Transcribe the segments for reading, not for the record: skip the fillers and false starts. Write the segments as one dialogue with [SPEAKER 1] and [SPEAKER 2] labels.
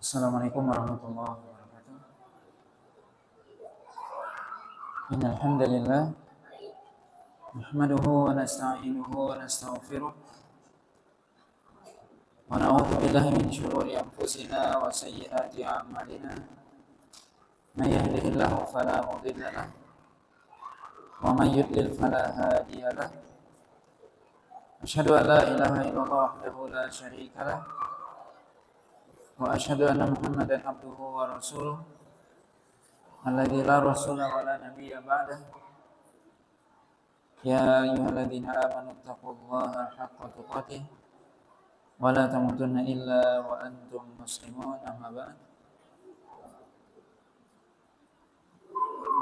[SPEAKER 1] Assalamualaikum warahmatullahi wabarakatuh. Innal hamdalillah nahmaduhu wa nasta'inuhu wa nastaghfiruh wa na'udzu billahi min shururi anfusina wa sayyiati a'malina. May yahdihillahu fala mudilla lahu wa may yudlil fala hadiya lahu. Asyhadu an la ilaha illallah wahdahu la syarika lahu wa asyhadu anna Muhammadan abduhu wa rasuluh alladzi la rasula wa la nabiyya ba'dahu. Ya ayyuhalladzina amanu taqullaha haqqa tuqatih wa la tamutunna illa wa antum muslimun. Amma ba'd.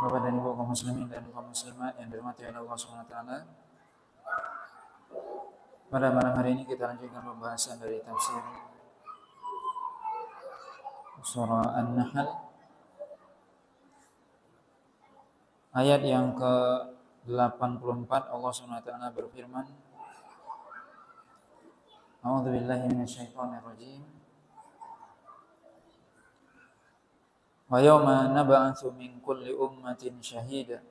[SPEAKER 1] Bapak dan Ibu kaum muslimin dan kaum muslimat yang dirahmati oleh Allah Subhanahu wa taala. Pada malam hari ini kita lanjutkan pembahasan dari tafsir surah An-Nahl ayat yang ke-84. Allah Subhanahu wa taala berfirman, A'udzu billahi minasyaitonir rajim. Wa yawma nab'atsu min kulli ummatin syahida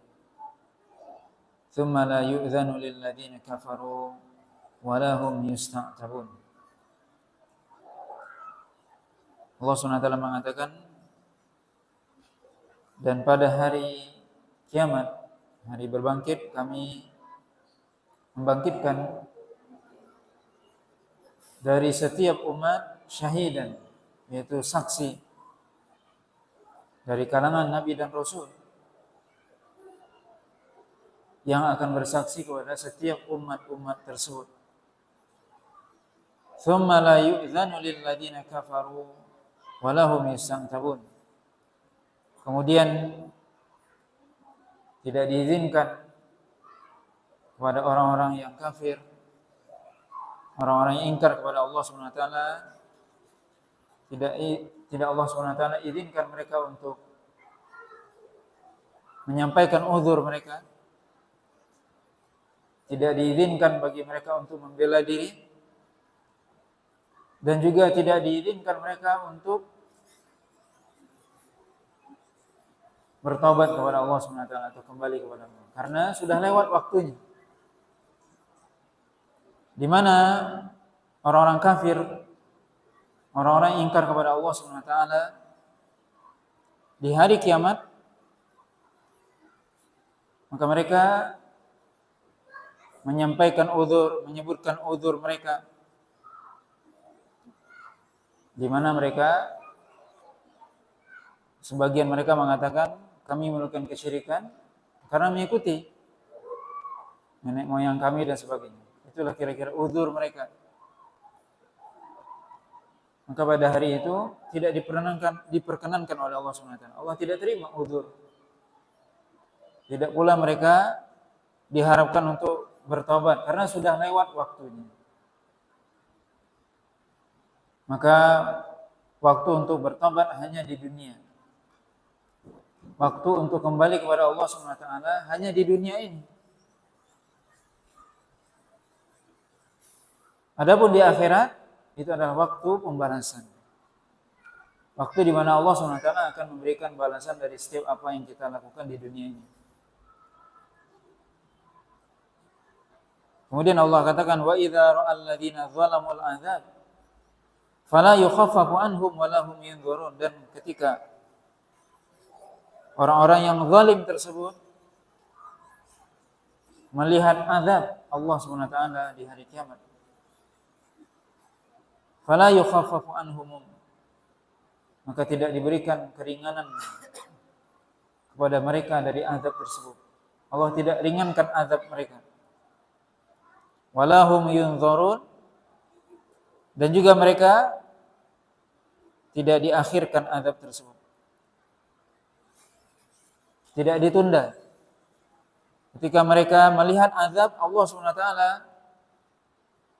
[SPEAKER 1] thumma la yu'dhanu lil ladzina kafaru wa la hum yusta'tabun. Allah Subhanahu wa taala mengatakan, dan pada hari kiamat, hari berbangkit, kami membangkitkan dari setiap umat syahidan, yaitu saksi dari kalangan nabi dan rasul yang akan bersaksi kepada setiap umat-umat tersebut. Tsumma la yu'dzanu lil ladzina kafaru wa lahum yasta'tabun. Kemudian tidak diizinkan kepada orang-orang yang kafir, orang-orang yang ingkar kepada Allah Subhanahu wa taala, tidak Allah Subhanahu wa taala izinkan mereka untuk menyampaikan uzur mereka. Tidak diizinkan bagi mereka untuk membela diri, dan juga tidak diizinkan mereka untuk bertobat kepada Allah Subhanahu wa taala atau kembali kepada Allah, karena sudah lewat waktunya. Di mana orang-orang kafir, orang-orang yang ingkar kepada Allah Subhanahu wa taala di hari kiamat, maka mereka menyampaikan uzur, menyebutkan uzur mereka, di mana mereka, sebagian mereka mengatakan kami melakukan kesyirikan karena mengikuti nenek moyang kami dan sebagainya. Itulah kira-kira uzur mereka. Maka pada hari itu tidak diperkenankan oleh Allah Subhanahu wa taala. Allah tidak terima uzur. Tidak pula mereka diharapkan untuk bertobat karena sudah lewat waktunya. Maka waktu untuk bertobat hanya di dunia. Waktu untuk kembali kepada Allah Subhanahu wa taala hanya di dunia ini. Adapun di akhirat itu adalah waktu pembalasan. Waktu di mana Allah Subhanahu wa taala akan memberikan balasan dari setiap apa yang kita lakukan di dunia ini. Kemudian Allah katakan, wa idza ra'al ladzina zalamul 'adzab fala yukhaffafu anhum wa lahum yunzarun. Dan ketika orang-orang yang zalim tersebut melihat azab Allah Subhanahu wa taala di hari kiamat, fala yukhaffafu anhum, maka tidak diberikan keringanan kepada mereka dari azab tersebut. Allah tidak ringankan azab mereka. Walahum yunzarun, dan juga mereka tidak diakhirkan azab tersebut, tidak ditunda. Ketika mereka melihat azab Allah Subhanahu wa taala,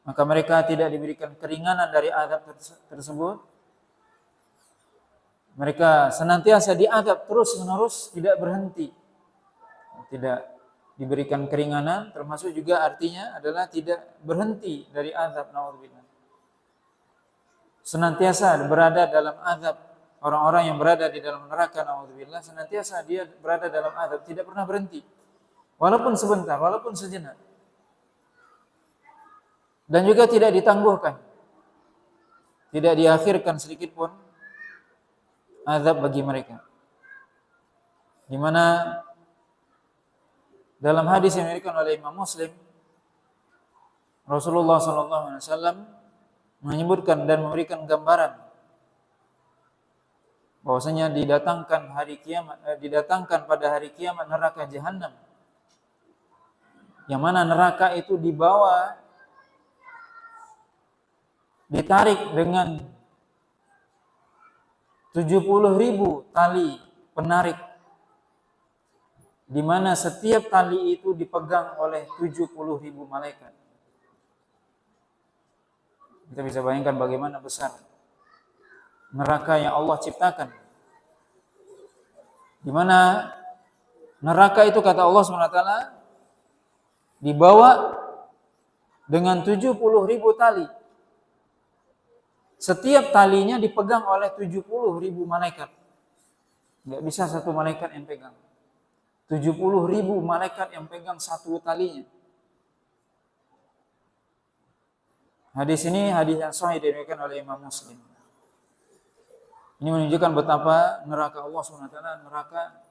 [SPEAKER 1] maka mereka tidak diberikan keringanan dari azab tersebut. Mereka senantiasa diazab terus-menerus, tidak berhenti. Tidak diberikan keringanan, termasuk juga artinya adalah tidak berhenti dari azab. Naudzubillah. senantiasa berada dalam azab. Orang-orang yang berada di dalam neraka, naudzubillah, senantiasa dia berada dalam azab, tidak pernah berhenti. Walaupun sebentar, walaupun sejenak. Dan juga tidak ditangguhkan. Tidak diakhirkan sedikit pun azab bagi mereka. Di mana dalam hadis yang diriwayatkan oleh Imam Muslim, Rasulullah SAW menyebutkan dan memberikan gambaran bahwasanya didatangkan pada hari kiamat neraka jahanam, yang mana neraka itu ditarik dengan 70.000 tali penarik, di mana setiap tali itu dipegang oleh 70.000 malaikat. Kita bisa bayangkan bagaimana besar neraka yang Allah ciptakan, di mana neraka itu kata Allah SWT dibawa dengan 70.000 tali. Setiap talinya dipegang oleh 70.000 malaikat. Tidak bisa satu malaikat yang pegang. 70.000 malaikat yang pegang satu talinya. Hadis ini hadis yang sahih diriwayatkan oleh Imam Muslim. Ini menunjukkan betapa neraka Allah SWT, neraka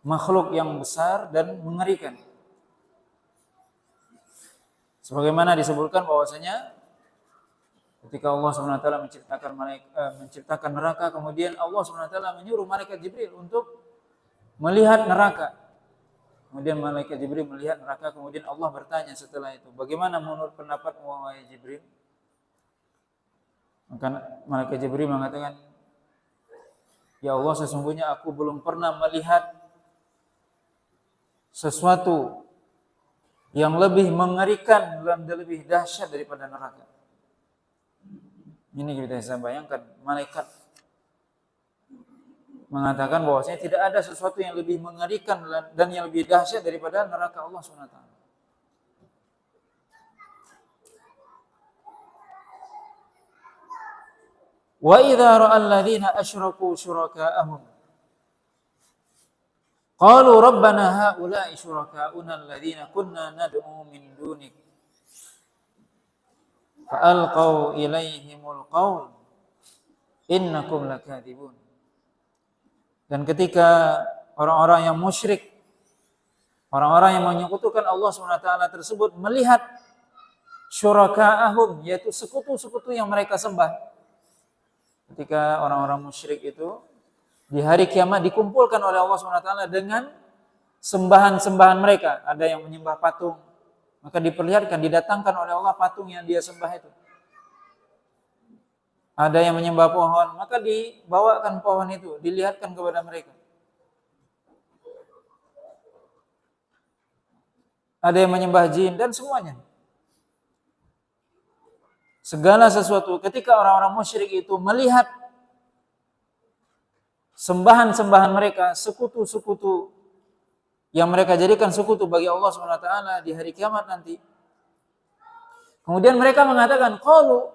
[SPEAKER 1] makhluk yang besar dan mengerikan. Sebagaimana disebutkan bahwasanya ketika Allah SWT menciptakan neraka, kemudian Allah SWT menyuruh malaikat Jibril untuk melihat neraka. Kemudian malaikat Jibril melihat neraka, kemudian Allah bertanya setelah itu, bagaimana menurut pendapatmu wahai Jibril? Maka malaikat Jibril mengatakan, ya Allah, sesungguhnya aku belum pernah melihat sesuatu yang lebih mengerikan dan lebih dahsyat daripada neraka. Ini kita bisa bayangkan, malaikat mengatakan bahwasanya tidak ada sesuatu yang lebih mengerikan dan yang lebih dahsyat daripada neraka Allah SWT. Wa idza ra'al ladzina asyraku syuraka'ahum qalu rabbana haula'i syuraka'una alladzina kunna nad'u min dunik fa'alqaw ilaihimul qaul innakum lakadzibun. Dan ketika orang-orang yang musyrik, orang-orang yang menyekutukan Allah SWT tersebut melihat syuraka'ahum, yaitu sekutu-sekutu yang mereka sembah. Ketika orang-orang musyrik itu di hari kiamat dikumpulkan oleh Allah SWT dengan sembahan-sembahan mereka. Ada yang menyembah patung, maka diperlihatkan, didatangkan oleh Allah patung yang dia sembah itu. Ada yang menyembah pohon, maka dibawakan pohon itu, dilihatkan kepada mereka. Ada yang menyembah jin dan semuanya. Segala sesuatu ketika orang-orang musyrik itu melihat sembahan-sembahan mereka, sekutu-sekutu yang mereka jadikan sekutu bagi Allah SWT di hari kiamat nanti. Kemudian mereka mengatakan, qalu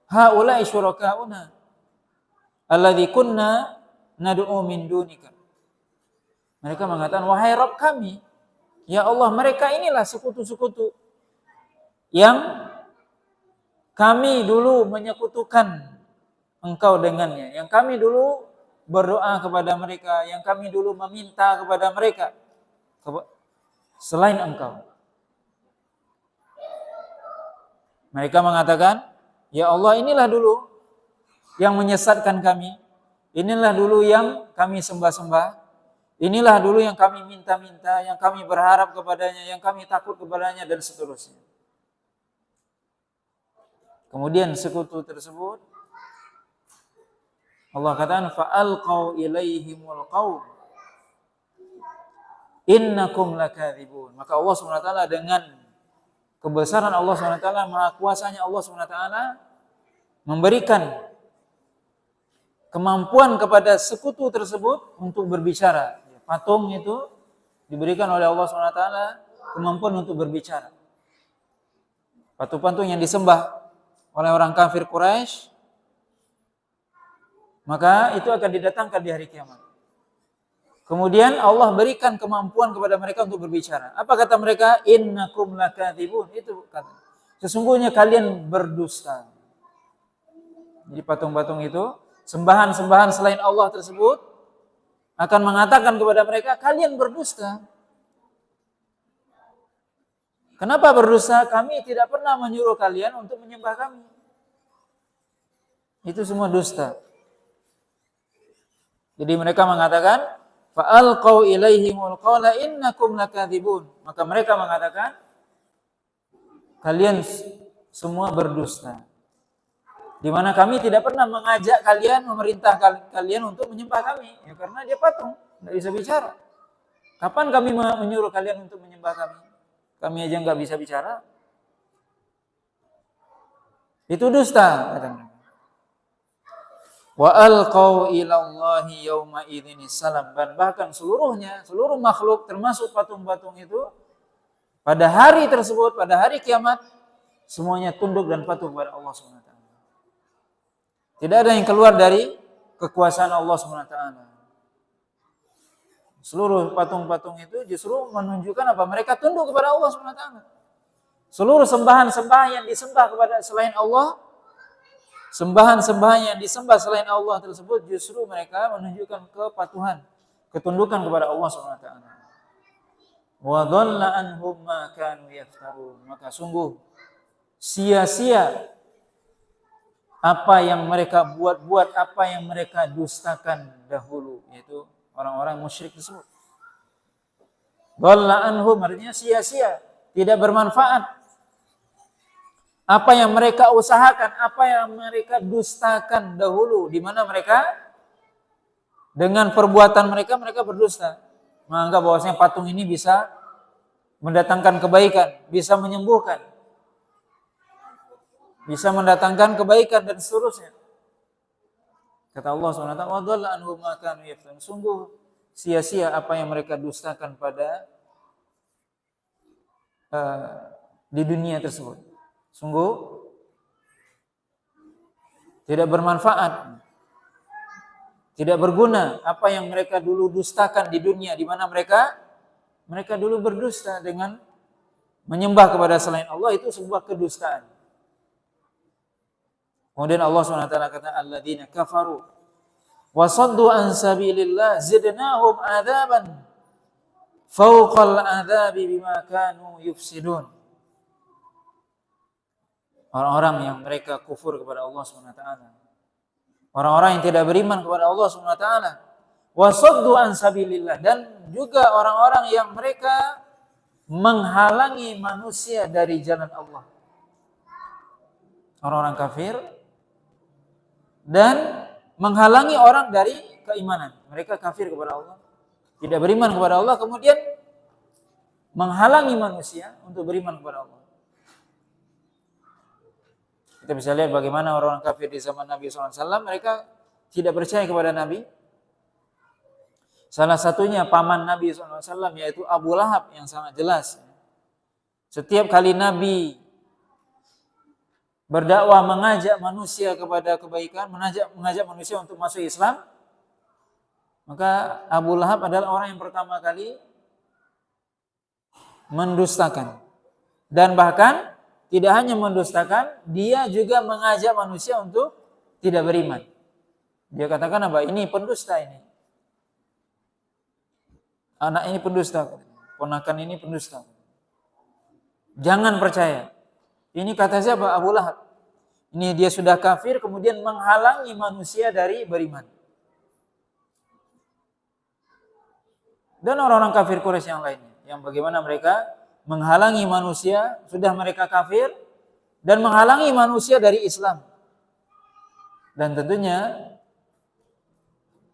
[SPEAKER 1] haula'i syuraka'una alladzi kunna nad'u min dunika. Mereka mengatakan, wahai Rabb kami, ya Allah, mereka inilah sekutu-sekutu yang kami dulu menyekutukan Engkau dengannya, yang kami dulu berdoa kepada mereka, yang kami dulu meminta kepada mereka selain Engkau. Mereka mengatakan, ya Allah, inilah dulu yang menyesatkan kami, inilah dulu yang kami sembah-sembah, inilah dulu yang kami minta-minta, yang kami berharap kepadanya, yang kami takut kepadanya, dan seterusnya. Kemudian sekutu tersebut Allah katakan, fa'alqaw ilaihimul qaul innakum lakadzibun. Maka Allah SWT dengan kebesaran Allah SWT, maha kuasanya Allah SWT memberikan kemampuan kepada sekutu tersebut untuk berbicara. Patung itu diberikan oleh Allah SWT kemampuan untuk berbicara. Patung-patung yang disembah oleh orang kafir Quraisy maka itu akan didatangkan di hari kiamat. Kemudian Allah berikan kemampuan kepada mereka untuk berbicara. Apa kata mereka? Innakum lakadzibun. Itu kata. Sesungguhnya kalian berdusta. Jadi patung-patung itu, sembahan-sembahan selain Allah tersebut akan mengatakan kepada mereka, kalian berdusta. Kenapa berdusta? Kami tidak pernah menyuruh kalian untuk menyembah kami. Itu semua dusta. Jadi mereka mengatakan, fa'alqau ilaihimul qawla innakum lakadzibun. Maka mereka mengatakan, kalian semua berdusta. Di mana kami tidak pernah mengajak kalian, memerintah kalian untuk menyembah kami. Ya, karena dia patung, tidak bisa bicara. Kapan kami menyuruh kalian untuk menyembah kami? Kami aja nggak bisa bicara. Itu dusta, kata mereka. Wa alqau ilallahi yauma idzinis salam. Dan bahkan seluruh makhluk termasuk patung-patung itu pada hari tersebut, pada hari kiamat, semuanya tunduk dan patuh kepada Allah SWT. Tidak ada yang keluar dari kekuasaan Allah SWT. Seluruh patung-patung itu justru menunjukkan apa? Mereka tunduk kepada Allah SWT. Seluruh sembahan-sembahan yang disembah kepada selain Allah, sembahan-sembahan yang disembah selain Allah tersebut justru mereka menunjukkan kepatuhan, ketundukan kepada Allah SWT. Wa dhalla anhum ma kanu yaftarun. Maka sungguh sia-sia apa yang mereka buat-buat, apa yang mereka dustakan dahulu, yaitu orang-orang musyrik tersebut. Dhalla anhum artinya sia-sia, tidak bermanfaat. Apa yang mereka usahakan, apa yang mereka dustakan dahulu, di mana mereka dengan perbuatan mereka berdusta. Menganggap bahwasanya patung ini bisa mendatangkan kebaikan, bisa menyembuhkan, bisa mendatangkan kebaikan dan seterusnya. Kata Allah SWT, wa dhalla anhum ma kanu yaftarun. Sungguh sia-sia apa yang mereka dustakan pada di dunia tersebut. Sungguh tidak bermanfaat, tidak berguna apa yang mereka dulu dustakan di dunia, di mana mereka dulu berdusta dengan menyembah kepada selain Allah. Itu sebuah kedustaan. Kemudian Allah SWT kata, alladzina kafaru wa saddu an sabilillah zidnahum adzaban fawqal adzabi bima kanu yufsidun. Orang-orang yang mereka kufur kepada Allah SWT, orang-orang yang tidak beriman kepada Allah SWT, wa saddu an sabilillah, dan juga orang-orang yang mereka menghalangi manusia dari jalan Allah. Orang-orang kafir dan menghalangi orang dari keimanan. Mereka kafir kepada Allah, tidak beriman kepada Allah, kemudian menghalangi manusia untuk beriman kepada Allah. Kita bisa lihat bagaimana orang-orang kafir di zaman Nabi SAW, mereka tidak percaya kepada Nabi. Salah satunya paman Nabi SAW, yaitu Abu Lahab, yang sangat jelas. Setiap kali Nabi berdakwah, mengajak manusia kepada kebaikan, mengajak manusia untuk masuk Islam, maka Abu Lahab adalah orang yang pertama kali mendustakan. Dan bahkan tidak hanya mendustakan, dia juga mengajak manusia untuk tidak beriman. Dia katakan apa? Ini pendusta ini. Anak ini pendusta. Ponakan ini pendusta. Jangan percaya. Ini kata siapa? Abu Lahab. Ini dia sudah kafir, kemudian menghalangi manusia dari beriman. Dan orang-orang kafir Quraisy yang lainnya, yang bagaimana mereka menghalangi manusia, sudah mereka kafir, dan menghalangi manusia dari Islam. Dan tentunya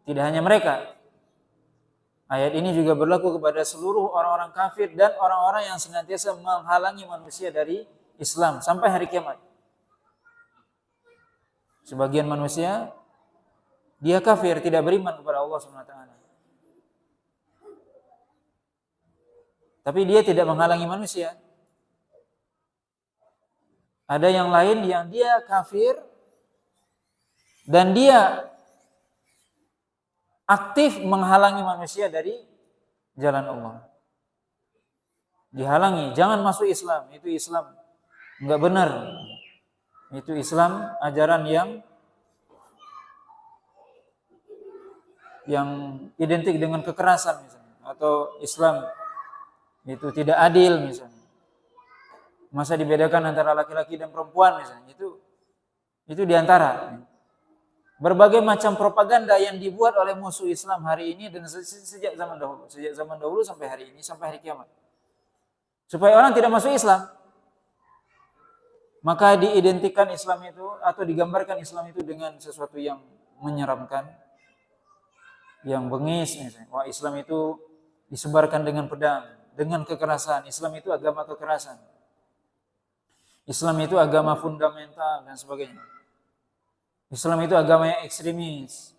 [SPEAKER 1] tidak hanya mereka. Ayat ini juga berlaku kepada seluruh orang-orang kafir dan orang-orang yang senantiasa menghalangi manusia dari Islam sampai hari kiamat. Sebagian manusia dia kafir, tidak beriman kepada Allah SWT. Tapi dia tidak menghalangi manusia. Ada yang lain yang dia kafir dan dia aktif menghalangi manusia dari jalan Allah. Dihalangi, jangan masuk Islam, itu Islam enggak benar. Itu Islam ajaran yang identik dengan kekerasan misalnya, atau Islam itu tidak adil misalnya. Masa dibedakan antara laki-laki dan perempuan misalnya, itu diantara berbagai macam propaganda yang dibuat oleh musuh Islam hari ini dan sejak zaman dahulu sampai hari ini, sampai hari kiamat. Supaya orang tidak masuk Islam, maka diidentikan Islam itu atau digambarkan Islam itu dengan sesuatu yang menyeramkan, yang bengis misalnya. Wah, Islam itu disebarkan dengan pedang, dengan kekerasan. Islam itu agama kekerasan. Islam itu agama fundamental dan sebagainya. Islam itu agama yang ekstremis.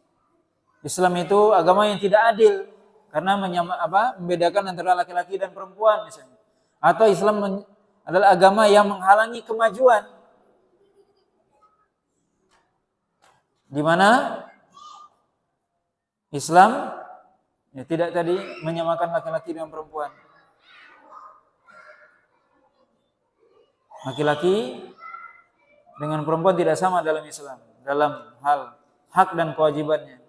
[SPEAKER 1] Islam itu agama yang tidak adil karena membedakan antara laki-laki dan perempuan misalnya. Atau Islam adalah agama yang menghalangi kemajuan, di mana Islam tidak tadi menyamakan laki-laki dengan perempuan. Laki-laki dengan perempuan tidak sama dalam Islam, dalam hal hak dan kewajibannya.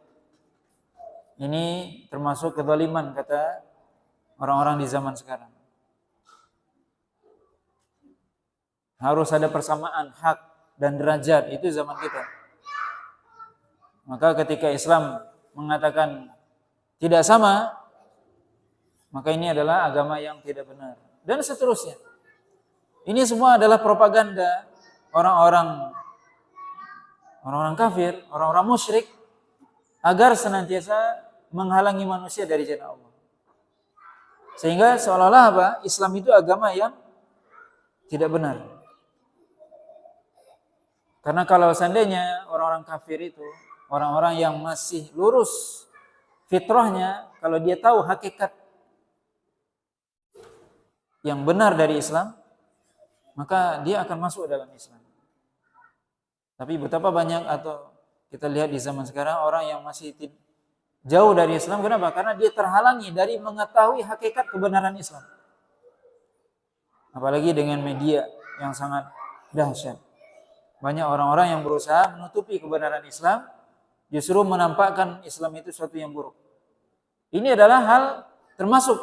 [SPEAKER 1] Ini termasuk kezaliman kata orang-orang di zaman sekarang. Harus ada persamaan hak dan derajat, itu zaman kita. Maka ketika Islam mengatakan tidak sama, maka ini adalah agama yang tidak benar. Dan seterusnya. Ini semua adalah propaganda orang-orang kafir, orang-orang musyrik, agar senantiasa menghalangi manusia dari jalan Allah. Sehingga seolah-olah apa? Islam itu agama yang tidak benar. Karena kalau seandainya orang-orang kafir itu, orang-orang yang masih lurus fitrahnya, kalau dia tahu hakikat yang benar dari Islam, maka dia akan masuk dalam Islam. Tapi betapa banyak atau kita lihat di zaman sekarang orang yang masih jauh dari Islam. Kenapa? Karena dia terhalangi dari mengetahui hakikat kebenaran Islam. Apalagi dengan media yang sangat dahsyat. Banyak orang-orang yang berusaha menutupi kebenaran Islam, justru menampakkan Islam itu sesuatu yang buruk. Ini adalah hal termasuk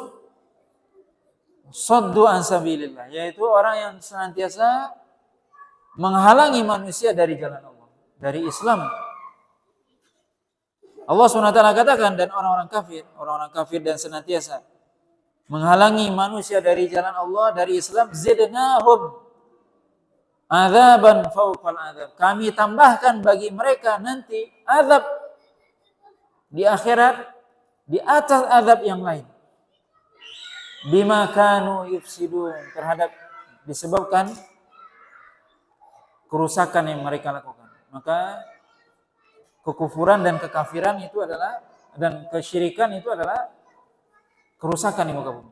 [SPEAKER 1] saddu an sabilillah, yaitu orang yang senantiasa menghalangi manusia dari jalan Allah, dari Islam. Allah SWT katakan, dan orang-orang kafir dan senantiasa menghalangi manusia dari jalan Allah, dari Islam, zidnahum azaban fawqal azab. Kami tambahkan bagi mereka nanti azab di akhirat di atas azab yang lain. Bima kanu yufsidun, disebabkan kerusakan yang mereka lakukan. Maka kekufuran dan kekafiran itu adalah, dan kesyirikan itu adalah kerusakan di muka bumi.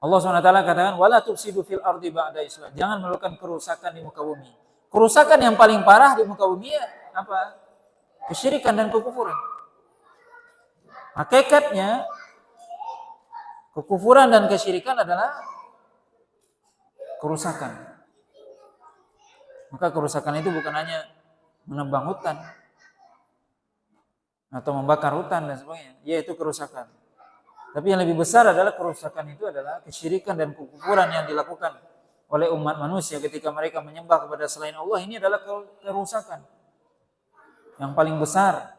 [SPEAKER 1] Allah SWT katakan, wala tufsidu fil ardi ba'da islah. Jangan melakukan kerusakan di muka bumi. Kerusakan yang paling parah di muka bumi apa? Kesyirikan dan kekufuran. Hakikatnya kekufuran dan kesyirikan adalah kerusakan. Maka kerusakan itu bukan hanya menebang hutan atau membakar hutan dan sebagainya, yaitu kerusakan. Tapi yang lebih besar adalah kerusakan itu adalah kesyirikan dan kekufuran yang dilakukan oleh umat manusia ketika mereka menyembah kepada selain Allah. Ini adalah kerusakan yang paling besar.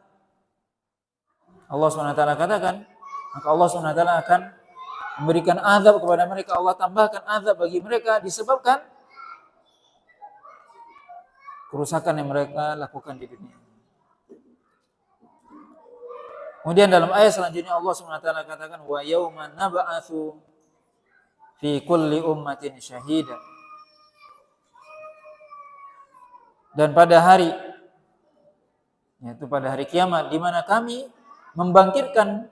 [SPEAKER 1] Allah SWT katakan, maka Allah SWT akan memberikan azab kepada mereka. Allah tambahkan azab bagi mereka disebabkan kerusakan yang mereka lakukan di dunia. Kemudian dalam ayat selanjutnya Allah SWT katakan, wa yauma nab'atsu fi kulli ummatin syahida. Dan pada hari, yaitu pada hari kiamat, di mana kami membangkitkan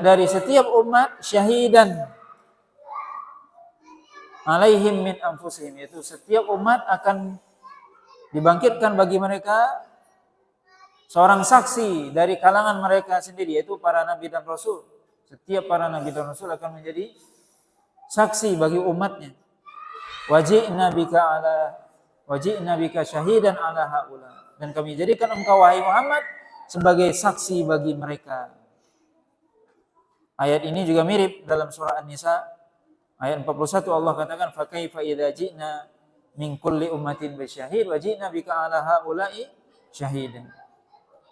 [SPEAKER 1] dari setiap umat syahidan alaihim min anfusihim, yaitu setiap umat akan dibangkitkan bagi mereka seorang saksi dari kalangan mereka sendiri, yaitu para nabi dan rasul. Setiap para nabi dan rasul akan menjadi saksi bagi umatnya. Waji'na bika syahidan ala haula. Dan kami jadikan engkau wahai Muhammad sebagai saksi bagi mereka. Ayat ini juga mirip dalam surah An-Nisa ayat 41, Allah katakan fa kaifa idza ji'na min kulli ummatin bisyahid wa ji'na bika ala haula'i syahidan.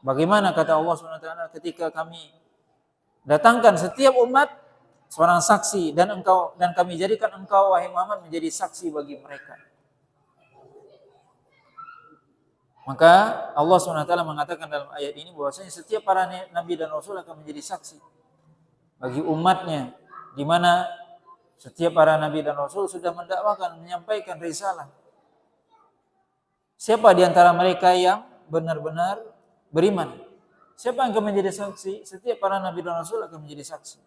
[SPEAKER 1] Bagaimana kata Allah SWT ketika kami datangkan setiap umat seorang saksi dan kami jadikan engkau wahai Muhammad menjadi saksi bagi mereka. Maka Allah SWT mengatakan dalam ayat ini bahwasanya setiap para nabi dan rasul akan menjadi saksi bagi umatnya, di mana setiap para nabi dan rasul sudah mendakwakan, menyampaikan risalah. Siapa di antara mereka yang benar-benar beriman? Siapa yang akan menjadi saksi? Setiap para nabi dan rasul akan menjadi saksi.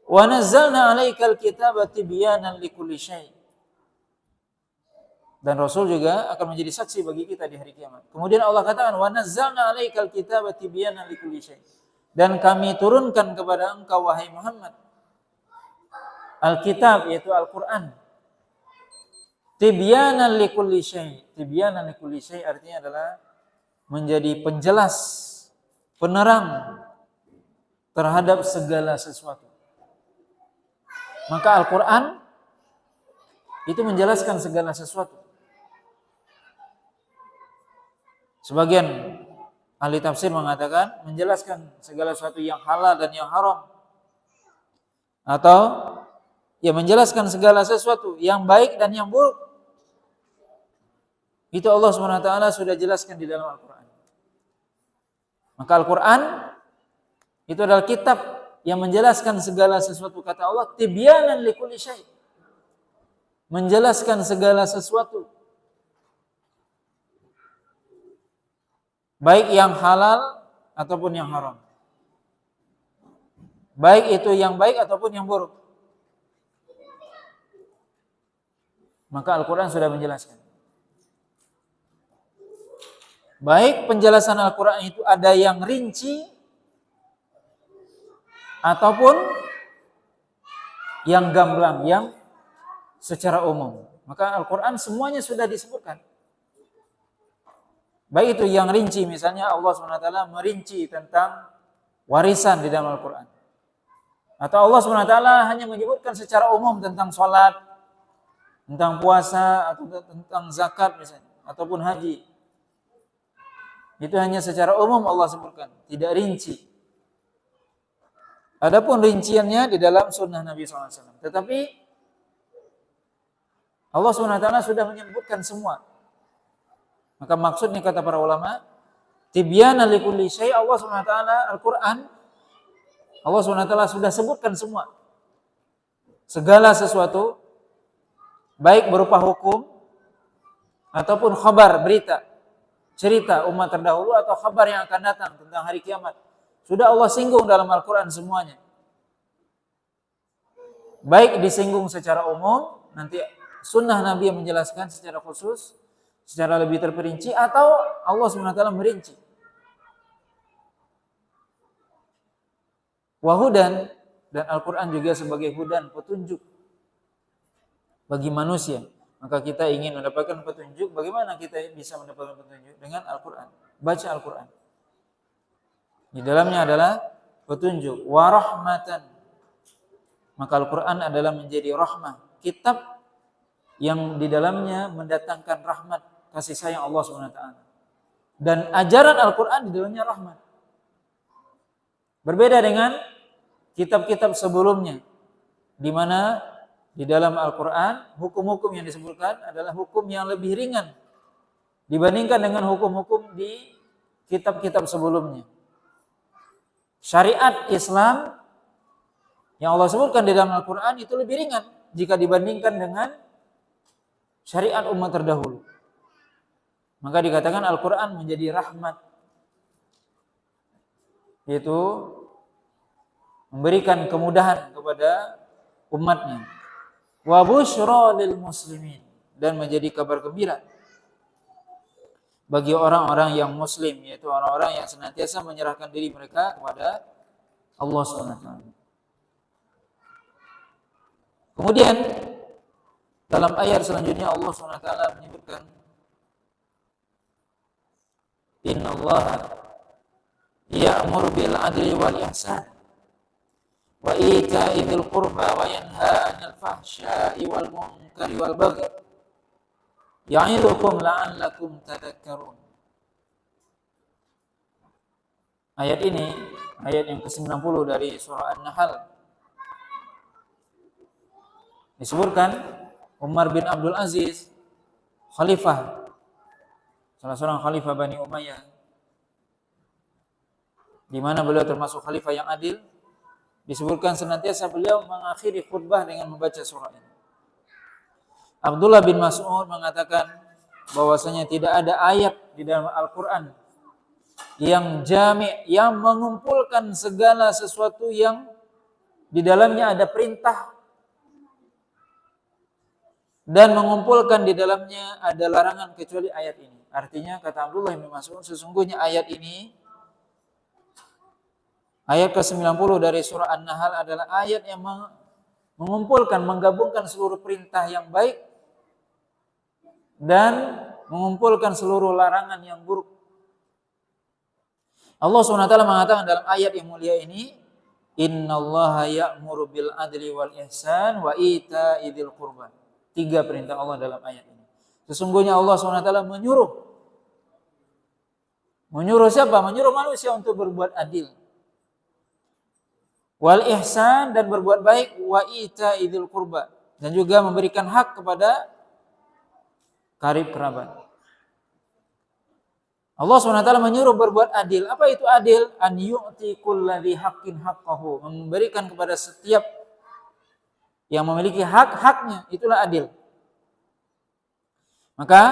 [SPEAKER 1] Wa nazzalna 'alaikal kitaba tibyanan likulli syai'. Dan Rasul juga akan menjadi saksi bagi kita di hari kiamat. Kemudian Allah katakan wa nazzalna 'alaikal kitaba tibyanan likulli syai'. Dan kami turunkan kepada engkau wahai Muhammad Alkitab, yaitu Al-Qur'an. Tibyanan likulli syai'. Tibyanan likulli syai' artinya adalah menjadi penjelas, penerang terhadap segala sesuatu. Maka Al-Qur'an itu menjelaskan segala sesuatu. Sebagian ahli tafsir mengatakan menjelaskan segala sesuatu yang halal dan yang haram. Atau ya menjelaskan segala sesuatu yang baik dan yang buruk. Itu Allah SWT sudah jelaskan di dalam Al-Quran. Maka Al-Quran itu adalah kitab yang menjelaskan segala sesuatu. Kata Allah, tibyanan likulli syai'. Menjelaskan segala sesuatu. Baik yang halal ataupun yang haram. Baik itu yang baik ataupun yang buruk. Maka Al-Quran sudah menjelaskan. Baik penjelasan Al-Quran itu ada yang rinci ataupun yang gamblang, yang secara umum. Maka Al-Quran semuanya sudah disebutkan. Baik itu yang rinci, misalnya Allah SWT merinci tentang warisan di dalam Al-Quran. Atau Allah SWT hanya menyebutkan secara umum tentang sholat, tentang puasa, atau tentang zakat misalnya, ataupun haji. Itu hanya secara umum Allah sebutkan, tidak rinci. Adapun rinciannya di dalam sunnah Nabi SAW. Tetapi Allah SWT sudah menyebutkan semua. Maka maksudnya kata para ulama, tibyanan likulli syai', Allah SWT Al-Quran, Allah SWT sudah sebutkan semua. Segala sesuatu, baik berupa hukum, ataupun khabar, berita, cerita umat terdahulu, atau khabar yang akan datang tentang hari kiamat. Sudah Allah singgung dalam Al-Quran semuanya. Baik disinggung secara umum, nanti sunnah Nabi yang menjelaskan secara khusus, secara lebih terperinci, atau Allah SWT merinci. Wahudan, dan Al-Quran juga sebagai hudan, petunjuk bagi manusia. Maka kita ingin mendapatkan petunjuk, bagaimana kita bisa mendapatkan petunjuk? Dengan Al-Quran. Baca Al-Quran. Di dalamnya adalah petunjuk. Warahmatan. Maka Al-Quran adalah menjadi rahmah. Kitab yang di dalamnya mendatangkan rahmat, kasih sayang Allah SWT. Dan ajaran Al-Quran di dalamnya rahmat. Berbeda dengan kitab-kitab sebelumnya, di mana di dalam Al-Quran hukum-hukum yang disebutkan adalah hukum yang lebih ringan dibandingkan dengan hukum-hukum di kitab-kitab sebelumnya. Syariat Islam yang Allah sebutkan di dalam Al-Quran itu lebih ringan jika dibandingkan dengan syariat umat terdahulu. Maka dikatakan Al-Quran menjadi rahmat, yaitu memberikan kemudahan kepada umatnya. wa busyra lil muslimin, dan menjadi kabar gembira bagi orang-orang yang muslim, yaitu orang-orang yang senantiasa menyerahkan diri mereka kepada Allah SWT. Kemudian dalam ayat selanjutnya Allah SWT menyebutkan, innallaha ya'muru bil adli wal ihsan wa ita'i dzil qurba wa yanha 'anil fahsya'i wal munkari wal baghi ya'idukum la'allakum tadhakkarun. Ayat ini ayat yang ke-90 dari surah An-Nahl. Disebutkan Umar bin Abdul Aziz, khalifah, salah seorang khalifah Bani Umayyah, di mana beliau termasuk khalifah yang adil. Disebutkan senantiasa beliau mengakhiri khutbah dengan membaca surah ini. Abdullah bin Mas'ud mengatakan bahwasanya tidak ada ayat di dalam Al-Quran yang jami', yang mengumpulkan segala sesuatu yang di dalamnya ada perintah dan mengumpulkan di dalamnya ada larangan kecuali ayat ini. Artinya kata Abdullah bin Mas'ud, sesungguhnya ayat ini, ayat ke-90 dari surah An-Nahl adalah ayat yang mengumpulkan, menggabungkan seluruh perintah yang baik dan mengumpulkan seluruh larangan yang buruk. Allah SWT mengatakan dalam ayat yang mulia ini, innallaha ya'muru bil adli wal ihsan wa ita'i dzil qurba. 3 perintah Allah dalam ayat ini. Sesungguhnya Allah SWT menyuruh siapa? Menyuruh manusia untuk berbuat adil, wal ihsan, dan berbuat baik, wa ita'i dzil qurba, dan juga memberikan hak kepada karib kerabat. Allah SWT menyuruh berbuat adil. Apa itu adil? An yu'ti kulladzi haqqin haqqahu, memberikan kepada setiap yang memiliki hak-haknya, itulah adil. Maka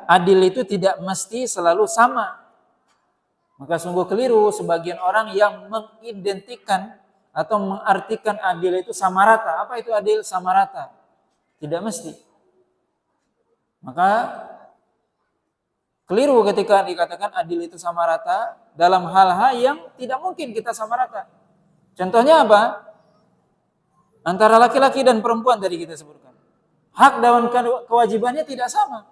[SPEAKER 1] adil itu tidak mesti selalu sama. Maka sungguh keliru sebagian orang yang mengidentikan atau mengartikan adil itu sama rata. Apa itu adil? Sama rata. Tidak mesti. Maka keliru ketika dikatakan adil itu sama rata dalam hal-hal yang tidak mungkin kita sama rata. Contohnya apa? Antara laki-laki dan perempuan tadi kita sebutkan. Hak dan kewajibannya tidak sama.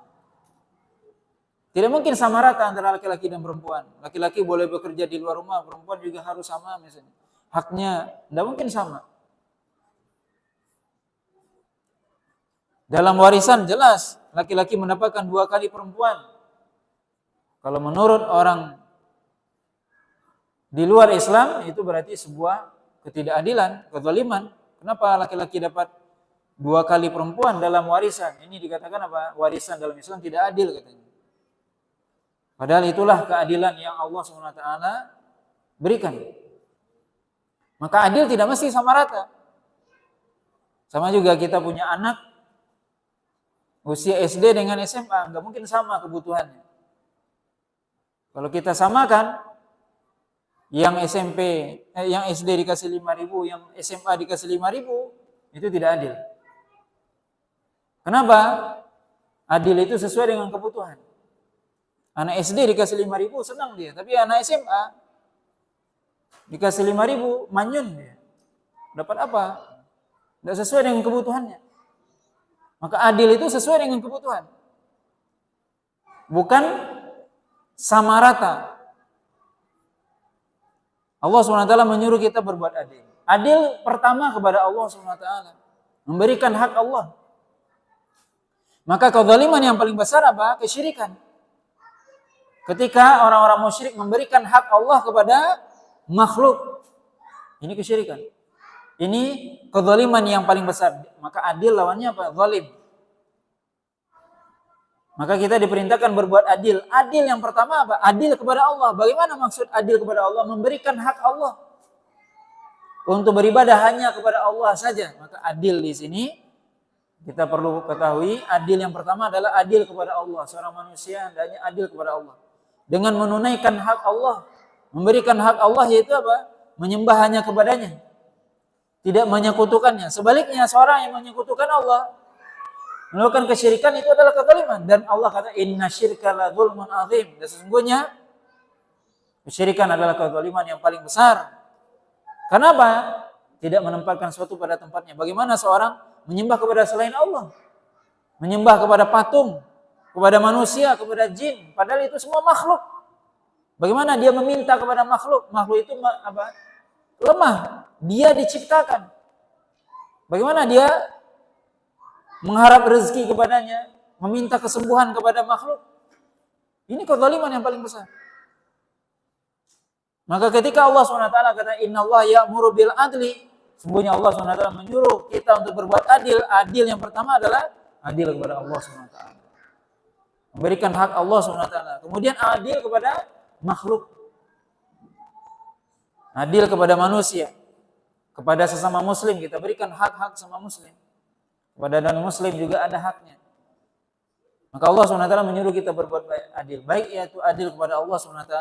[SPEAKER 1] Tidak mungkin sama rata antara laki-laki dan perempuan. Laki-laki boleh bekerja di luar rumah, perempuan juga harus sama misalnya. Haknya tidak mungkin sama. Dalam warisan jelas laki-laki mendapatkan 2 kali perempuan. Kalau menurut orang di luar Islam itu berarti sebuah ketidakadilan, kezaliman. Kenapa laki-laki dapat 2 kali perempuan dalam warisan? Ini dikatakan apa? Warisan dalam Islam tidak adil katanya. Padahal itulah keadilan yang Allah SWT berikan. Maka adil tidak mesti sama rata. Sama juga kita punya anak usia SD dengan SMA, nggak mungkin sama kebutuhannya. Kalau kita samakan, yang yang SD dikasih 5.000, yang SMA dikasih 5.000, itu tidak adil. Kenapa? Adil itu sesuai dengan kebutuhan. Anak SD dikasih 5.000 senang dia, tapi anak SMA dikasih 5.000 manyun dia. Dapat apa? Tidak sesuai dengan kebutuhannya. Maka adil itu sesuai dengan kebutuhan. Bukan sama rata. Allah SWT menyuruh kita berbuat adil. Adil pertama kepada Allah SWT. Memberikan hak Allah. Maka kezaliman yang paling besar apa? Kesyirikan. Ketika orang-orang musyrik memberikan hak Allah kepada makhluk. Ini kesyirikan. Ini kezaliman yang paling besar. Maka adil lawannya apa? Zalim. Maka kita diperintahkan berbuat adil. Adil yang pertama apa? Adil kepada Allah. Bagaimana maksud adil kepada Allah? Memberikan hak Allah. Untuk beribadah hanya kepada Allah saja. Maka adil di sini kita perlu ketahui, adil yang pertama adalah adil kepada Allah. Seorang manusia hendaknya adil kepada Allah. Dengan menunaikan hak Allah. Memberikan hak Allah yaitu apa? Menyembah hanya kepadanya. tidak menyekutukannya. Sebaliknya seorang yang menyekutukan Allah, melakukan kesyirikan, itu adalah kezaliman. Dan Allah kata inna syirka la dzulmun azim. Dan sesungguhnya kesyirikan adalah kezaliman yang paling besar. Kenapa? Tidak menempatkan sesuatu pada tempatnya. Bagaimana seorang menyembah kepada selain Allah? Menyembah kepada patung, kepada manusia, kepada jin, padahal itu semua makhluk. Bagaimana dia meminta kepada makhluk? Makhluk itu apa? Lemah. Dia diciptakan. Bagaimana dia mengharap rezeki kepadanya, meminta kesembuhan kepada makhluk? Ini kezaliman yang paling besar. Maka ketika Allah SWT kata innallaha ya'muru bil adli, sesungguhnya Allah SWT menyuruh kita untuk berbuat adil. Adil yang pertama adalah adil kepada Allah SWT. Memberikan hak Allah SWT. Kemudian adil kepada makhluk. Adil kepada manusia. Kepada sesama muslim kita berikan hak-hak sama muslim. Kepada non-muslim juga ada haknya. Maka Allah SWT menyuruh kita berbuat adil. Baik yaitu adil kepada Allah SWT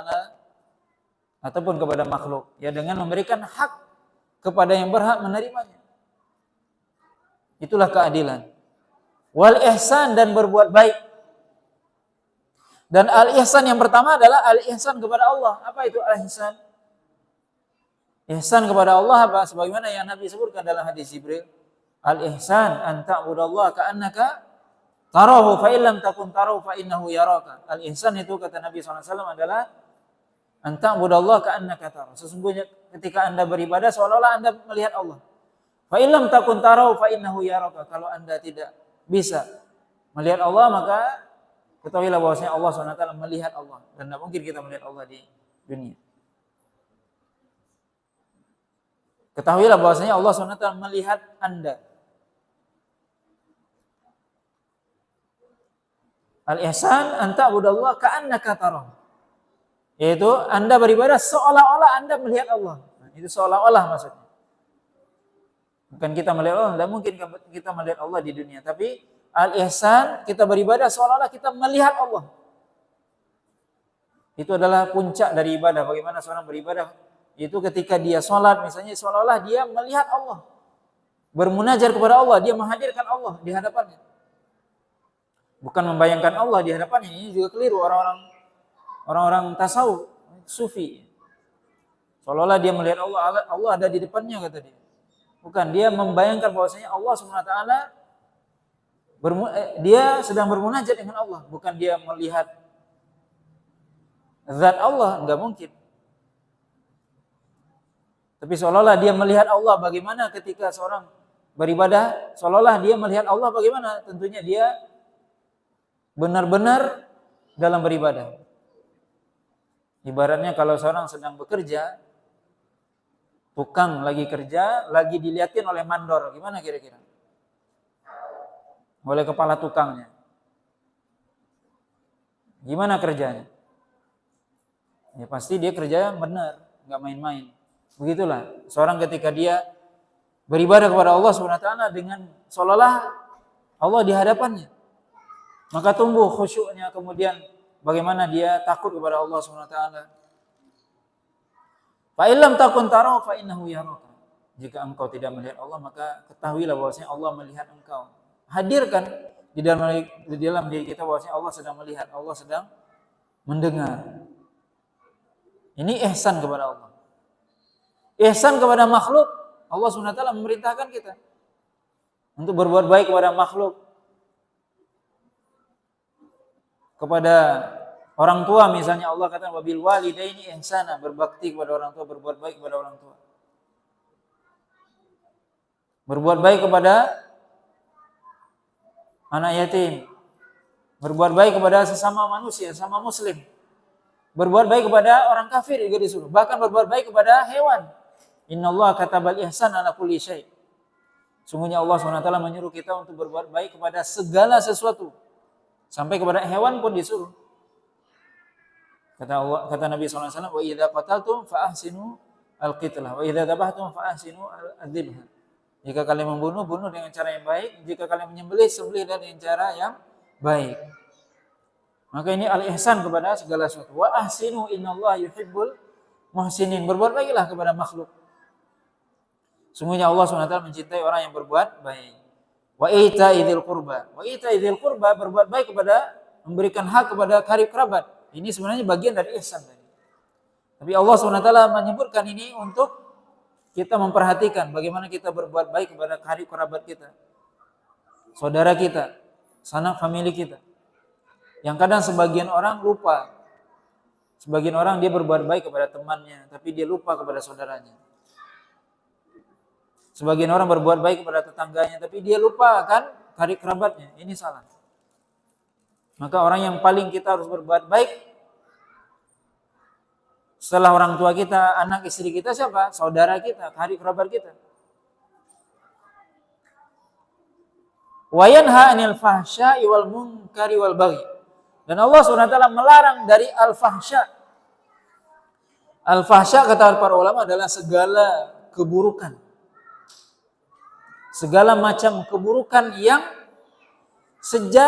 [SPEAKER 1] ataupun kepada makhluk. Ya, dengan memberikan hak kepada yang berhak menerimanya. Itulah keadilan. Wal ihsan, dan berbuat baik. Dan al-ihsan yang pertama adalah al-ihsan kepada Allah. Apa itu al-ihsan? Ihsan kepada Allah apa? Sebagaimana yang Nabi sebutkan dalam hadis Jibril. Al-ihsan an ta'budallaha ka'annaka tarahu fa illam takun tarahu fa innahu yaraka. Al-ihsan itu kata Nabi SAW adalah an ta'budallaha ka'annaka tarahu. Sesungguhnya ketika Anda beribadah seolah-olah Anda melihat Allah. Fa illam takun tarahu fa innahu yaraka. Kalau Anda tidak bisa melihat Allah, maka ketahuilah bahwasanya Allah SWT melihat Allah. Dan tidak mungkin kita melihat Allah di dunia. Ketahuilah bahwasanya Allah SWT melihat Anda. Al-ihsan an ta'budallaha ka'annaka tarahu. Yaitu Anda beribadah seolah-olah Anda melihat Allah. Nah, itu seolah-olah maksudnya. Bukan kita melihat Allah, tidak mungkin kita melihat Allah di dunia. Tapi al-ihsan, kita beribadah seolah-olah kita melihat Allah. Itu adalah puncak dari ibadah. Bagaimana seorang beribadah? Itu ketika dia sholat misalnya, seolah-olah dia melihat Allah. Bermunajat kepada Allah, dia menghadirkan Allah di hadapannya. Bukan membayangkan Allah di hadapannya. Ini juga keliru orang-orang tasawuf, sufi. Seolah-olah dia melihat Allah, Allah ada di depannya kata dia. Bukan, dia membayangkan bahwasanya Allah SWT dia sedang bermunajat dengan Allah, bukan dia melihat zat Allah, enggak mungkin. Tapi seolah-olah dia melihat Allah. Bagaimana ketika seorang beribadah seolah-olah dia melihat Allah? Bagaimana? Tentunya dia benar-benar dalam beribadah. Ibaratnya kalau seorang sedang bekerja, tukang lagi kerja, lagi dilihatin oleh mandor, gimana kira-kira? Oleh kepala tukangnya. Gimana kerjanya? Ya pasti dia kerja benar, nggak main-main. Begitulah seorang ketika dia beribadah kepada Allah SWT dengan seolah-olah Allah di hadapannya, maka tumbuh khusyuknya, kemudian bagaimana dia takut kepada Allah SWT. Fa illam takun tarahu fa innahu yaraka. Jika engkau tidak melihat Allah, maka ketahuilah bahwasanya Allah melihat engkau. Hadirkan di dalam diri kita bahwasanya Allah sedang melihat, Allah sedang mendengar. Ini ihsan kepada Allah. Ihsan kepada makhluk, Allah SWT memerintahkan kita untuk berbuat baik kepada makhluk. Kepada orang tua misalnya Allah kata wabil walidaini ihsana, berbakti kepada orang tua, berbuat baik kepada orang tua. Berbuat baik kepada anak yatim. Berbuat baik kepada sesama manusia, sesama muslim. Berbuat baik kepada orang kafir juga disuruh. Bahkan berbuat baik kepada hewan. Innallaha katabal ihsana ala kulli syai'. Sungguhnya Allah SWT menyuruh kita untuk berbuat baik kepada segala sesuatu. Sampai kepada hewan pun disuruh. Kata Nabi SAW, wa idza qataltum fa ahsinu al-qitlah wa idza dzabhtum fa ahsinu al-dzibha. Jika kalian membunuh, bunuh dengan cara yang baik. Jika kalian menyembelih, sembelih dengan cara yang baik. Maka ini al-ihsan kepada segala sesuatu. Wa ahsinu innallaha yuhibbul muhsinin. Berbuat baiklah kepada makhluk. Sungguhnya Allah SWT mencintai orang yang berbuat baik. Wa ita'idzil qurba. Wa ita'idzil qurba, berbuat baik kepada, memberikan hak kepada karib kerabat. Ini sebenarnya bagian dari ihsan tadi. Tapi Allah SWT menyebutkan ini untuk kita memperhatikan bagaimana kita berbuat baik kepada karib kerabat kita, saudara kita, sanak famili kita. Yang kadang sebagian orang lupa. Sebagian orang dia berbuat baik kepada temannya, tapi dia lupa kepada saudaranya. Sebagian orang berbuat baik kepada tetangganya, tapi dia lupa akan karib kerabatnya. Ini salah. Maka orang yang paling kita harus berbuat baik setelah orang tua kita, anak istri kita siapa? Saudara kita, karib kerabat kita. Wa yanha 'anil fahsya'i wal munkari wal baghi. Dan Allah SWT melarang dari al-fahsya. Al-fahsya kata para ulama adalah segala keburukan. Segala macam keburukan yang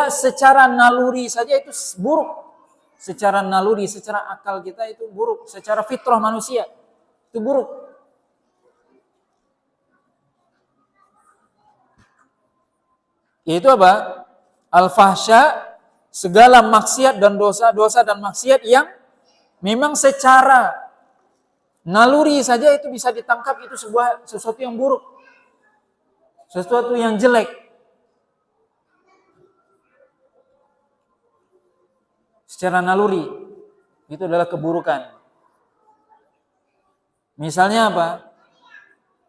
[SPEAKER 1] secara naluri saja itu buruk. Secara naluri, secara akal kita itu buruk. Secara fitrah manusia itu buruk. Yaitu apa? Al-fahsya, segala maksiat dan dosa dan maksiat yang memang secara naluri saja itu bisa ditangkap itu sesuatu yang buruk. Sesuatu yang jelek. Secara naluri itu adalah keburukan. Misalnya apa?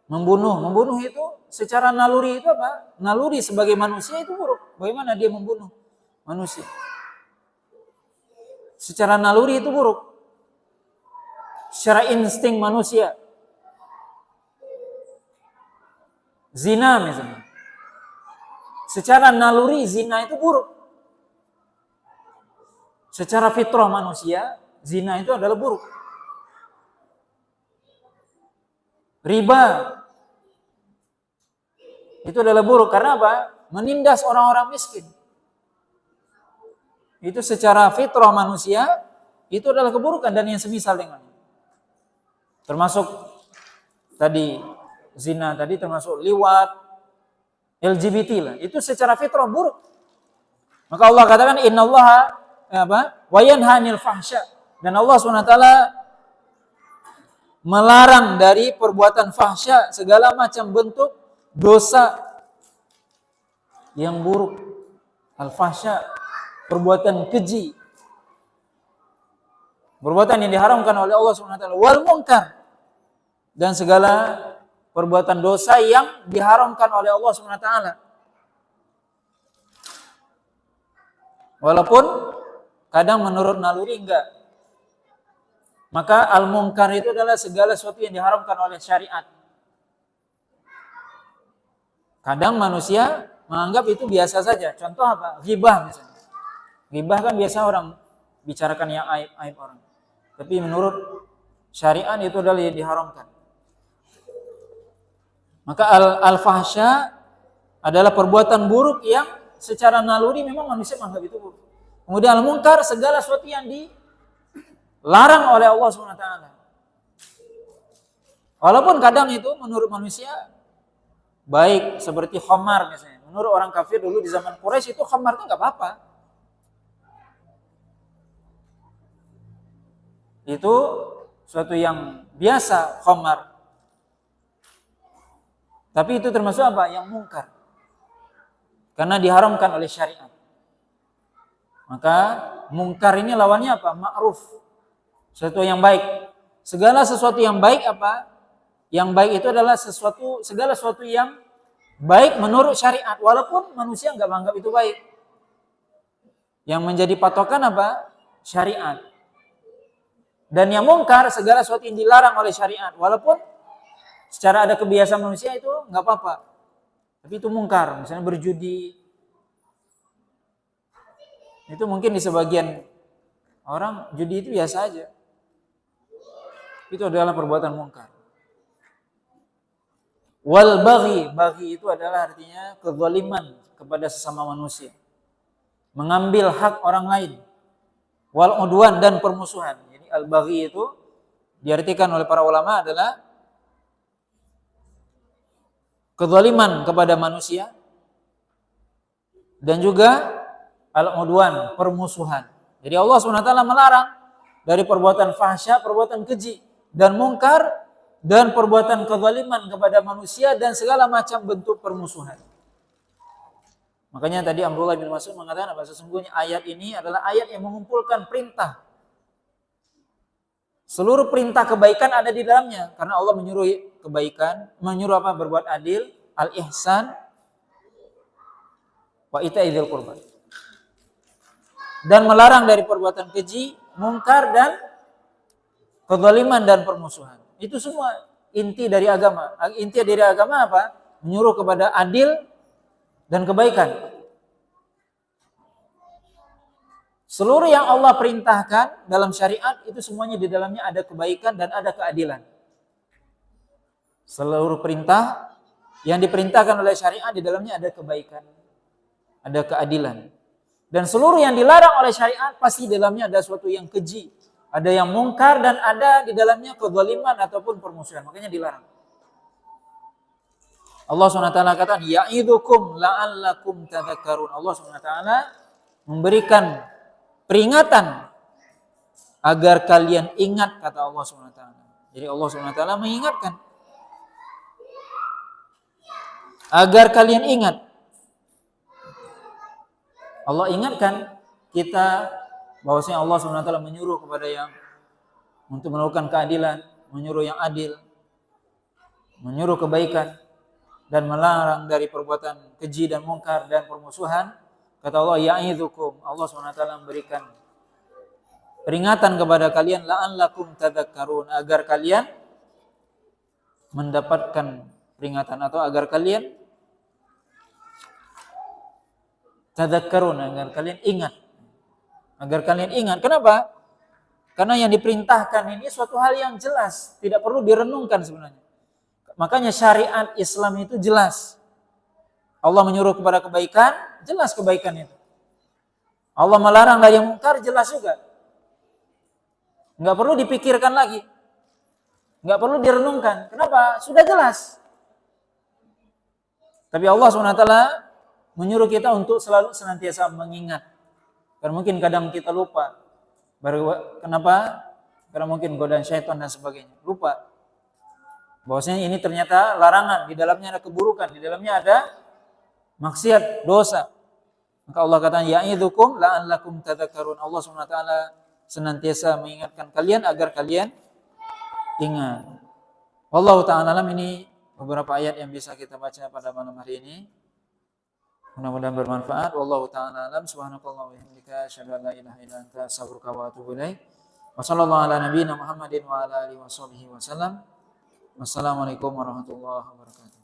[SPEAKER 1] Membunuh itu secara naluri itu apa? Naluri sebagai manusia itu buruk. Bagaimana dia membunuh manusia? Secara naluri itu buruk. Secara insting manusia. Zina misalnya. Secara naluri zina itu buruk. Secara fitrah manusia, zina itu adalah buruk. Riba itu adalah buruk. Karena apa? Menindas orang-orang miskin. Itu secara fitrah manusia, itu adalah keburukan dan yang semisal dengannya. Termasuk tadi zina, tadi termasuk liwat, LGBT lah. Itu secara fitrah buruk. Maka Allah katakan innallaha wa yanha 'anil fahsya. Dan Allah SWT melarang dari perbuatan fahsya, segala macam bentuk dosa yang buruk. Al-fahsya, perbuatan keji. Perbuatan yang diharamkan oleh Allah SWT. Wal munkar. Dan segala perbuatan dosa yang diharamkan oleh Allah SWT. Walaupun kadang menurut naluri enggak. Maka al-munkar itu adalah segala sesuatu yang diharamkan oleh syariat. Kadang manusia menganggap itu biasa saja. Contoh apa? Ghibah misalnya. Ghibah kan biasa orang bicarakan yang aib-aib orang. Tapi menurut syariat itu adalah yang diharamkan. Maka al-fahsya adalah perbuatan buruk yang secara naluri memang manusia menganggap itu buruk. Kemudian al-munkar segala sesuatu yang dilarang oleh Allah SWT. Walaupun kadang itu menurut manusia baik, seperti khamar misalnya. Menurut orang kafir dulu di zaman Quraisy itu khamar itu enggak apa-apa. Itu suatu yang biasa khamar. Tapi itu termasuk apa? Yang mungkar. Karena diharamkan oleh syariat. Maka mungkar ini lawannya apa? Ma'ruf. Sesuatu yang baik. Segala sesuatu yang baik apa? Yang baik itu adalah segala sesuatu yang baik menurut syariat. Walaupun manusia enggak menganggap itu baik. Yang menjadi patokan apa? Syariat. Dan yang mungkar segala sesuatu yang dilarang oleh syariat. Walaupun secara ada kebiasaan manusia itu enggak apa-apa. Tapi itu mungkar. Misalnya berjudi. Itu mungkin di sebagian orang judi itu biasa aja. Itu adalah perbuatan mungkar. Wal baghi. Baghi itu adalah artinya kezaliman kepada sesama manusia. Mengambil hak orang lain. Wal udwan dan permusuhan. Jadi al-baghi itu diartikan oleh para ulama adalah kezaliman kepada manusia, dan juga al-udwan, permusuhan. Jadi Allah SWT melarang dari perbuatan fahsya, perbuatan keji dan mungkar, dan perbuatan kezaliman kepada manusia dan segala macam bentuk permusuhan. Makanya tadi Abdullah bin Mas'ud mengatakan bahwa sesungguhnya ayat ini adalah ayat yang mengumpulkan perintah. Seluruh perintah kebaikan ada di dalamnya, karena Allah menyuruh kebaikan, menyuruh apa? Berbuat adil, al-ihsan, wa ita'idzil qurba. Dan melarang dari perbuatan keji, mungkar, dan kezaliman dan permusuhan. Itu semua inti dari agama. Inti dari agama apa? Menyuruh kepada adil dan kebaikan. Seluruh yang Allah perintahkan dalam syariat itu semuanya di dalamnya ada kebaikan dan ada keadilan. Seluruh perintah yang diperintahkan oleh syariat di dalamnya ada kebaikan, ada keadilan. Dan seluruh yang dilarang oleh syariat pasti di dalamnya ada sesuatu yang keji, ada yang mungkar, dan ada di dalamnya kezaliman ataupun permusuhan. Makanya dilarang. Allah SWT kata, ya'idzukum la'allakum tadhakkarun. Allah SWT memberikan peringatan agar kalian ingat, kata Allah SWT. Jadi Allah SWT mengingatkan agar kalian ingat. Allah ingatkan kita bahwasanya Allah SWT menyuruh kepada yang untuk melakukan keadilan, menyuruh yang adil, menyuruh kebaikan, dan melarang dari perbuatan keji dan mungkar dan permusuhan. Kata Allah, ya'idzukum. Allah SWT memberikan peringatan kepada kalian, la'allakum tadhakkarun, agar kalian mendapatkan peringatan, atau agar kalian tadhakkarun, agar kalian ingat. Agar kalian ingat. Kenapa? Karena yang diperintahkan ini suatu hal yang jelas, tidak perlu direnungkan sebenarnya. Makanya syariat Islam itu jelas. Allah menyuruh kepada kebaikan, jelas kebaikan itu. Allah melarang dari yang mungkar, jelas juga. Enggak perlu dipikirkan lagi. Enggak perlu direnungkan. Kenapa? Sudah jelas. Tapi Allah SWT menyuruh kita untuk selalu senantiasa mengingat. Karena mungkin kadang kita lupa. Kenapa? Karena mungkin godaan syaitan dan sebagainya. Lupa. Bahwasanya ini ternyata larangan. Di dalamnya ada keburukan. Di dalamnya ada maksiat, dosa. Maka Allah katakan, ya'idzukum la'allakum tadhakkarun. Allah SWT senantiasa mengingatkan kalian agar kalian ingat. Wallahu ta'ala alam. Ini beberapa ayat yang bisa kita baca pada malam hari ini. Mudah-mudahan bermanfaat. Wallahu ta'ala alam. Subhanakallah wa bihamdika asyhadu an la ilaha illa anta astaghfiruka wa atubu ilaik. Wa sallallahu ala nabiyyina Muhammadin wa ala alihi wa sahbihi wa sallam. Wassalamualaikum warahmatullahi wabarakatuh.